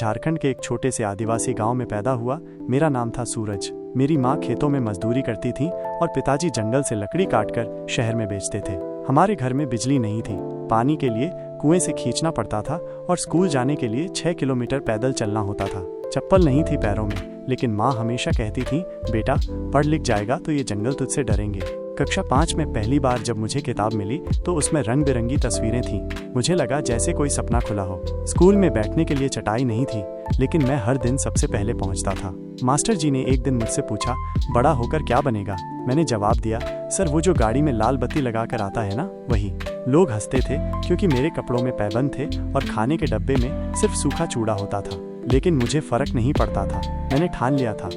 झारखंड के एक छोटे से आदिवासी गांव में पैदा हुआ। मेरा नाम था सूरज। मेरी माँ खेतों में मजदूरी करती थी और पिताजी जंगल से लकड़ी काटकर शहर में बेचते थे। हमारे घर में बिजली नहीं थी, पानी के लिए कुएं से खींचना पड़ता था और स्कूल जाने के लिए 6 किलोमीटर पैदल चलना होता था। चप्पल नहीं थी पैरों में, लेकिन माँ हमेशा कहती थी, बेटा पढ़ लिख जाएगा तो ये जंगल तुझसे डरेंगे। कक्षा 5 में पहली बार जब मुझे किताब मिली तो उसमें रंग बिरंगी तस्वीरें थीं। मुझे लगा जैसे कोई सपना खुला हो। स्कूल में बैठने के लिए चटाई नहीं थी, लेकिन मैं हर दिन सबसे पहले पहुंचता था। मास्टर जी ने एक दिन मुझसे पूछा, बड़ा होकर क्या बनेगा? मैंने जवाब दिया, सर वो जो गाड़ी में लाल बत्ती लगाकर आता है ना, वही। लोग हंसते थे क्योंकि मेरे कपड़ों में पैबंद थे और खाने के डब्बे में सिर्फ सूखा चूड़ा होता था, लेकिन मुझे फर्क नहीं पड़ता था। मैंने ठान लिया था,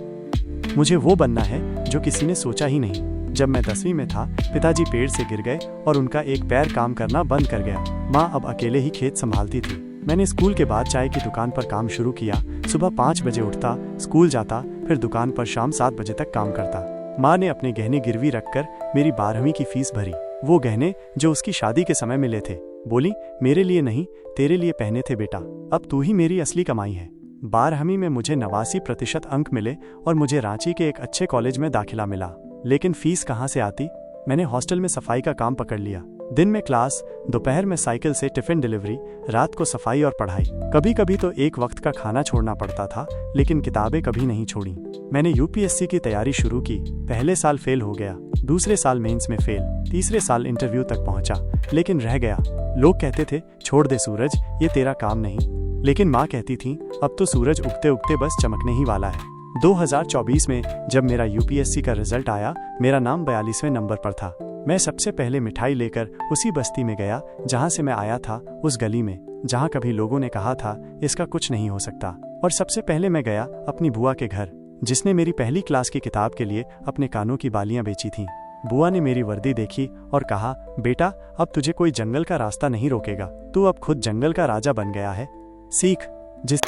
मुझे वो बनना है जो किसी ने सोचा ही नहीं। जब मैं 10वीं में था, पिताजी पेड़ से गिर गए और उनका एक पैर काम करना बंद कर गया। माँ अब अकेले ही खेत संभालती थी। मैंने स्कूल के बाद चाय की दुकान पर काम शुरू किया। सुबह 5 बजे उठता, स्कूल जाता, फिर दुकान पर शाम 7 बजे तक काम करता। माँ ने अपने गहने गिरवी रखकर मेरी 12वीं की फीस भरी। वो गहने जो उसकी शादी के समय मिले थे। बोली, मेरे लिए नहीं, तेरे लिए पहने थे बेटा, अब तू ही मेरी असली कमाई है। 12वीं में मुझे 89% अंक मिले और मुझे रांची के एक अच्छे कॉलेज में दाखिला मिला। लेकिन फीस कहाँ से आती? मैंने हॉस्टल में सफाई का काम पकड़ लिया। दिन में क्लास, दोपहर में साइकिल से टिफिन डिलीवरी, रात को सफाई और पढ़ाई। कभी कभी तो एक वक्त का खाना छोड़ना पड़ता था, लेकिन किताबें कभी नहीं छोड़ी। मैंने यूपीएससी की तैयारी शुरू की। पहले साल फेल हो गया, दूसरे साल मेंस में फेल, तीसरे साल इंटरव्यू तक पहुंचा, लेकिन रह गया। लोग कहते थे, छोड़ दे सूरज, ये तेरा काम नहीं। लेकिन माँ कहती थी, अब तो सूरज उगते उगते बस चमकने ही वाला है। 2024 में जब मेरा यूपीएससी का रिजल्ट आया, मेरा नाम 42वें नंबर पर था। मैं सबसे पहले मिठाई लेकर उसी बस्ती में गया जहां से मैं आया था, उस गली में जहां कभी लोगों ने कहा था इसका कुछ नहीं हो सकता। और सबसे पहले मैं गया अपनी बुआ के घर, जिसने मेरी पहली क्लास की किताब के लिए अपने कानों की बालियां बेची थीं। बुआ ने मेरी वर्दी देखी और कहा, बेटा अब तुझे कोई जंगल का रास्ता नहीं रोकेगा, तू अब खुद जंगल का राजा बन गया है, सीख। जिस